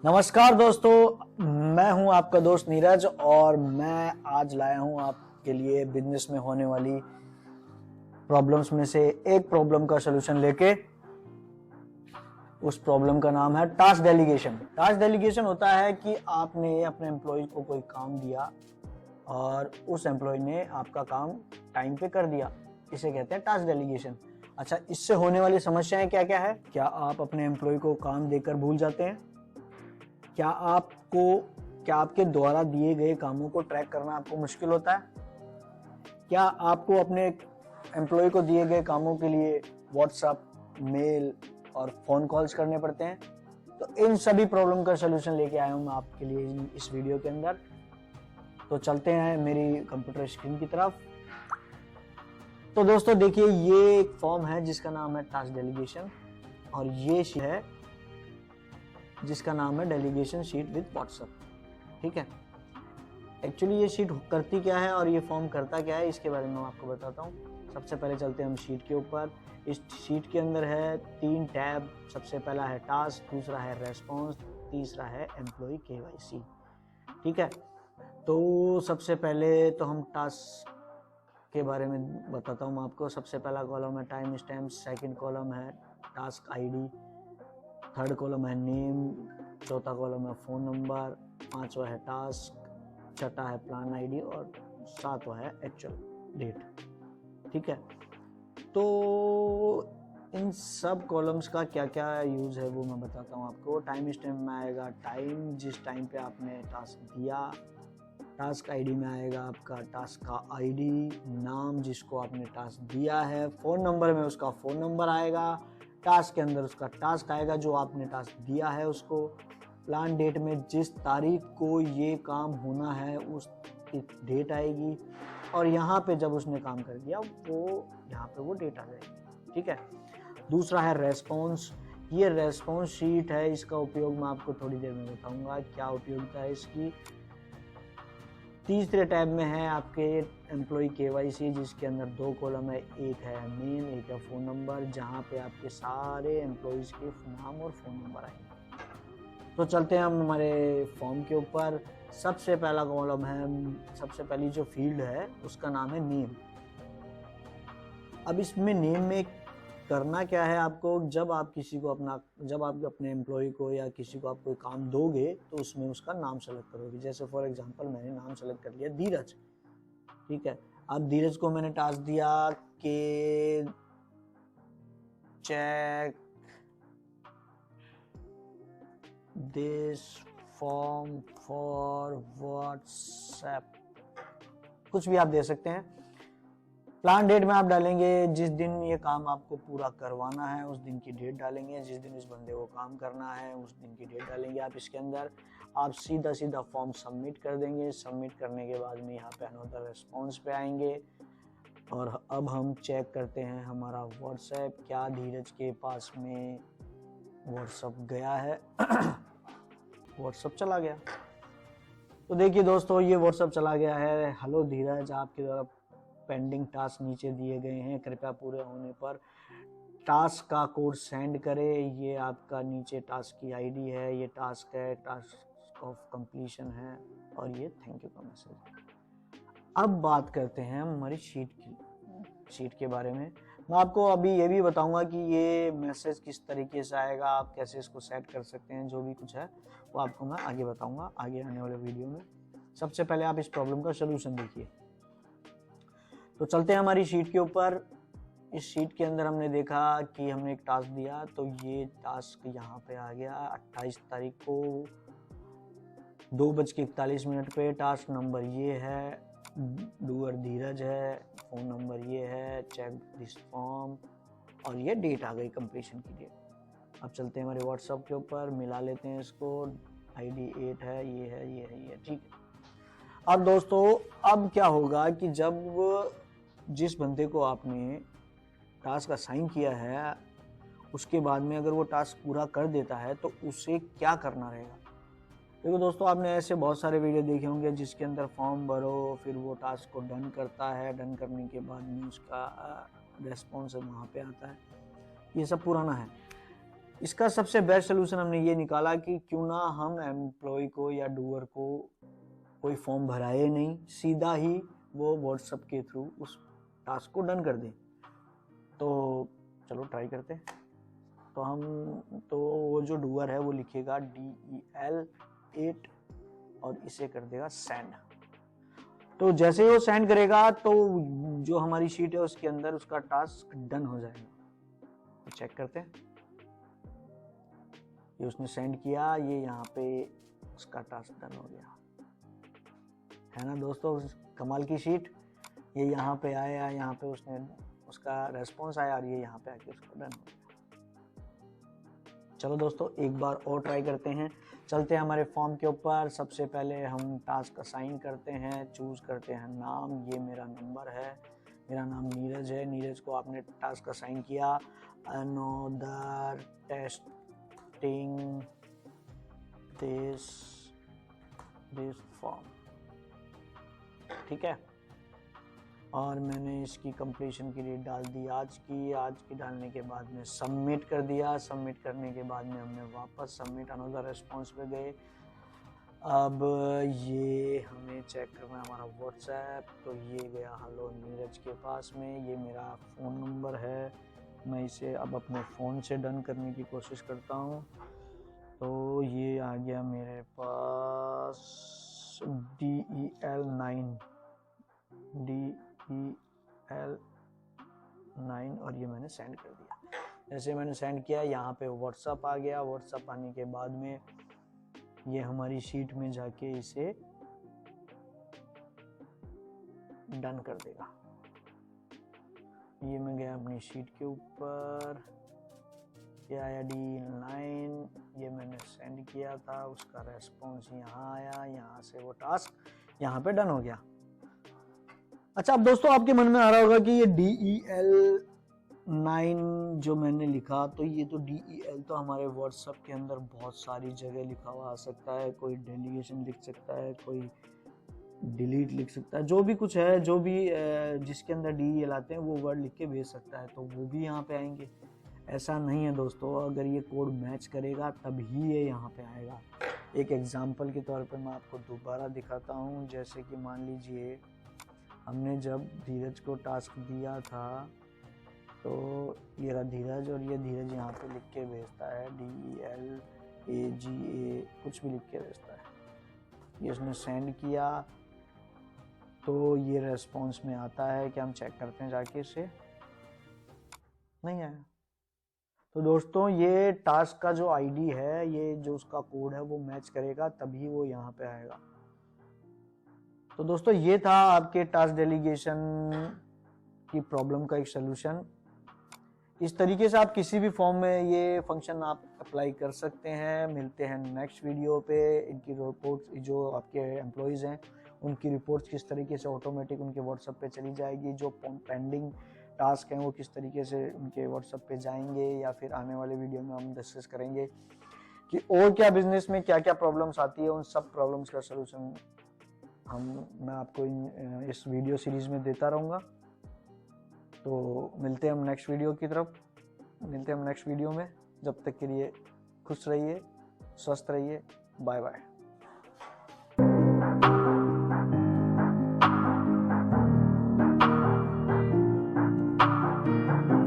नमस्कार दोस्तों, मैं हूं आपका दोस्त नीरज और मैं आज लाया हूं आपके लिए बिजनेस में होने वाली प्रॉब्लम्स में से एक प्रॉब्लम का सलूशन लेके। उस प्रॉब्लम का नाम है टास्क डेलीगेशन। टास्क डेलीगेशन होता है कि आपने अपने एम्प्लॉय को कोई काम दिया और उस एम्प्लॉय ने आपका काम टाइम पे कर दिया, इसे कहते हैं टास्क डेलीगेशन। अच्छा, इससे होने वाली समस्याएं क्या क्या है? क्या आप अपने एम्प्लॉय को काम देकर भूल जाते हैं? क्या आपके द्वारा दिए गए कामों को ट्रैक करना आपको मुश्किल होता है? क्या आपको अपने एम्प्लॉय को दिए गए कामों के लिए व्हाट्सएप, मेल और फोन कॉल्स करने पड़ते हैं? तो इन सभी प्रॉब्लम का सलूशन लेके आया हूं मैं आपके लिए इस वीडियो के अंदर। तो चलते हैं मेरी कंप्यूटर स्क्रीन की तरफ। तो दोस्तों देखिए, ये एक फॉर्म है जिसका नाम है टास्क डेलीगेशन और ये है जिसका नाम है डेलीगेशन शीट विद व्हाट्सएप। ठीक है, एक्चुअली ये शीट करती क्या है और ये फॉर्म करता क्या है, इसके बारे में मैं आपको बताता हूँ। सबसे पहले चलते हैं हम शीट के ऊपर। इस शीट के अंदर है 3 टैब। सबसे पहला है टास्क, दूसरा है रेस्पॉन्स, तीसरा है एम्प्लॉय केवाईसी। ठीक है, तो सबसे पहले तो हम टास्क के बारे में बताता हूँ आपको। सबसे पहला कॉलम है टाइम स्टैम्प, सेकंड कॉलम है टास्क आईडी, थर्ड कॉलम है नेम, चौथा कॉलम है फ़ोन नंबर, पांचवा है टास्क, छठा है प्लान आईडी और सातवां है एक्चुअल डेट। ठीक है, तो इन सब कॉलम्स का क्या क्या यूज़ है वो मैं बताता हूँ आपको। टाइम स्टैम्प में आएगा टाइम, जिस टाइम पे आपने टास्क दिया। टास्क आईडी में आएगा आपका टास्क का आईडी, नाम जिसको आपने टास्क दिया है। फ़ोन नंबर में उसका फ़ोन नंबर आएगा। टास्क के अंदर उसका टास्क आएगा जो आपने टास्क दिया है उसको। प्लान डेट में जिस तारीख को ये काम होना है उस डेट आएगी और यहाँ पे जब उसने काम कर दिया वो यहाँ पे वो डेट आ जाएगी। ठीक है, दूसरा है रेस्पॉन्स। ये रेस्पॉन्स शीट है, इसका उपयोग मैं आपको थोड़ी देर में बताऊंगा क्या उपयोगिता है इसकी। तीसरे टैब में है आपके एम्प्लॉय केवाईसी, जिसके अंदर 2 कॉलम है, एक है नेम, एक है फ़ोन नंबर, जहाँ पे आपके सारे एम्प्लॉयज़ के नाम और फ़ोन नंबर आएंगे। तो चलते हैं हम हमारे फॉर्म के ऊपर। सबसे पहला कॉलम है, सबसे पहली जो फील्ड है उसका नाम है नेम। अब इसमें नेम में करना क्या है आपको, जब आप अपने एम्प्लॉय को या किसी को आप कोई काम दोगे तो उसमें उसका नाम सेलेक्ट करोगे। जैसे फॉर एग्जांपल मैंने नाम सेलेक्ट कर लिया धीरज। ठीक है, अब धीरज को मैंने टास्क दिया कि check this form for WhatsApp, कुछ भी आप दे सकते हैं। प्लान डेट में आप डालेंगे जिस दिन ये काम आपको पूरा करवाना है उस दिन की डेट डालेंगे, जिस दिन इस बंदे को काम करना है उस दिन की डेट डालेंगे आप इसके अंदर। आप सीधा फॉर्म सबमिट कर देंगे। सबमिट करने के बाद में यहाँ पे अनदर रेस्पॉन्स पे आएंगे और अब हम चेक करते हैं हमारा व्हाट्सएप, क्या धीरज के पास में व्हाट्सएप गया है। व्हाट्सएप चला गया। तो देखिए दोस्तों, ये व्हाट्सएप चला गया है। हेलो धीरज, आपके द्वारा पेंडिंग टास्क नीचे दिए गए हैं, कृपया पूरे होने पर टास्क का कोड सेंड करें। ये आपका नीचे टास्क की आईडी है, ये टास्क है, टास्क ऑफ कंप्लीशन है और ये थैंक यू का मैसेज। अब बात करते हैं हमारी शीट के बारे में। मैं आपको अभी ये भी बताऊंगा कि ये मैसेज किस तरीके से आएगा, आप कैसे इसको सेट कर सकते हैं, जो भी कुछ है वो आपको मैं आगे बताऊंगा आगे आने वाले वीडियो में। सबसे पहले आप इस प्रॉब्लम का सलूशन देखिए। तो चलते हैं हमारी शीट के ऊपर। इस शीट के अंदर हमने देखा कि हमने एक टास्क दिया, तो ये टास्क यहाँ पे आ गया 28 तारीख को 2:41 पे। टास्क नंबर ये है, डूअर धीरज है, फ़ोन नंबर ये है, चेक दिस फॉर्म और ये डेट आ गई कंप्लीशन की डेट। अब चलते हैं हमारे व्हाट्सएप के ऊपर, मिला लेते हैं इसको। आईडी 8 है, ये है, ये है, ये ठीक है। अब दोस्तों, अब क्या होगा कि जब जिस बंदे को आपने टास्क असाइन किया है उसके बाद में अगर वो टास्क पूरा कर देता है तो उसे क्या करना रहेगा। देखो दोस्तों, आपने ऐसे बहुत सारे वीडियो देखे होंगे जिसके अंदर फॉर्म भरो, फिर वो टास्क को डन करता है, डन करने के बाद में उसका रेस्पॉन्स वहाँ पे आता है। ये सब पुराना है। इसका सबसे बेस्ट सोल्यूशन हमने ये निकाला कि क्यों ना हम एम्प्लॉय को या डूअर को कोई फॉर्म भराए नहीं, सीधा ही वो व्हाट्सएप के थ्रू उस टास्क को डन कर दें। तो चलो ट्राई करते हैं। तो वो जो डूअर है वो लिखेगा DEL8 और इसे कर देगा सेंड। तो जैसे ही वो सेंड करेगा तो जो हमारी शीट है उसके अंदर उसका टास्क डन हो जाएगा। तो चेक करते हैं। ये उसने सेंड किया, ये यहाँ पे उसका टास्क डन हो गया है ना दोस्तों। कमाल की शीट। ये यहाँ पे आया, यहाँ पे उसने उसका रेस्पॉन्स आया और ये यहाँ पे आके उसका डन हो गया। चलो दोस्तों एक बार और ट्राई करते हैं। चलते हैं हमारे फॉर्म के ऊपर। सबसे पहले हम टास्क असाइन करते हैं, चूज करते हैं नाम। ये मेरा नंबर है, मेरा नाम नीरज है। नीरज को आपने टास्क असाइन किया, अनदर टेस्टिंग दिस फॉर्म, ठीक है। और मैंने इसकी कंप्लीशन की डेट डाल दी आज की डालने के बाद में सबमिट कर दिया। सबमिट करने के बाद में हमने वापस सबमिट अनदर रिस्पॉन्स पे गए। अब ये हमें चेक करना है हमारा व्हाट्सएप। तो ये गया हेलो नीरज के पास में, ये मेरा फ़ोन नंबर है। मैं इसे अब अपने फ़ोन से डन करने की कोशिश करता हूँ। तो ये आ गया मेरे पास DEL9 और ये मैंने सेंड कर दिया। जैसे मैंने सेंड किया यहाँ पे व्हाट्सएप आ गया। व्हाट्सएप आने के बाद में ये हमारी शीट में जाके इसे डन कर देगा। ये मैं गया अपनी शीट के ऊपर, ये आया DEL9, ये मैंने सेंड किया था, उसका रेस्पॉन्स यहाँ आया, यहाँ से वो टास्क यहाँ पे डन हो गया। अच्छा, अब दोस्तों आपके मन में आ रहा होगा कि ये DEL9 जो मैंने लिखा, तो ये तो DEL तो हमारे व्हाट्सएप के अंदर बहुत सारी जगह लिखा हुआ आ सकता है। कोई डेलीगेशन लिख सकता है, कोई डिलीट लिख सकता है, जो भी कुछ है, जो भी जिसके अंदर DEL आते हैं वो वर्ड लिख के भेज सकता है, तो वो भी यहाँ पे आएंगे। ऐसा नहीं है दोस्तों, अगर ये कोड मैच करेगा तभी ये यहाँ पे आएगा। एक एग्जाम्पल के तौर पे मैं आपको दोबारा दिखाता हूँ। जैसे कि मान लीजिए हमने जब धीरज को टास्क दिया था, तो ये रहा धीरज, और ये धीरज यहाँ पे लिख के भेजता है DELAGA, कुछ भी लिख के भेजता है। ये उसने सेंड किया तो ये रेस्पॉन्स में आता है कि हम चेक करते हैं जाके, इसे नहीं आया। तो दोस्तों ये टास्क का जो आईडी है, ये जो उसका कोड है वो मैच करेगा तभी वो यहाँ पे आएगा। तो दोस्तों ये था आपके टास्क डेलीगेशन की प्रॉब्लम का एक सलूशन। इस तरीके से आप किसी भी फॉर्म में ये फंक्शन आप अप्लाई कर सकते हैं। मिलते हैं नेक्स्ट वीडियो पे। इनकी रिपोर्ट्स, जो आपके एम्प्लॉयज़ हैं उनकी रिपोर्ट्स किस तरीके से ऑटोमेटिक उनके व्हाट्सएप पे चली जाएगी, जो पेंडिंग टास्क हैं वो किस तरीके से उनके व्हाट्सएप पे जाएंगे, या फिर आने वाले वीडियो में हम डिस्कस करेंगे कि और क्या बिजनेस में क्या क्या प्रॉब्लम्स आती है। उन सब प्रॉब्लम्स का सलूशन मैं आपको इस वीडियो सीरीज में देता रहूँगा। तो मिलते हैं हम नेक्स्ट वीडियो की तरफ, मिलते हैं हम नेक्स्ट वीडियो में। जब तक के लिए खुश रहिए, स्वस्थ रहिए, बाय बाय।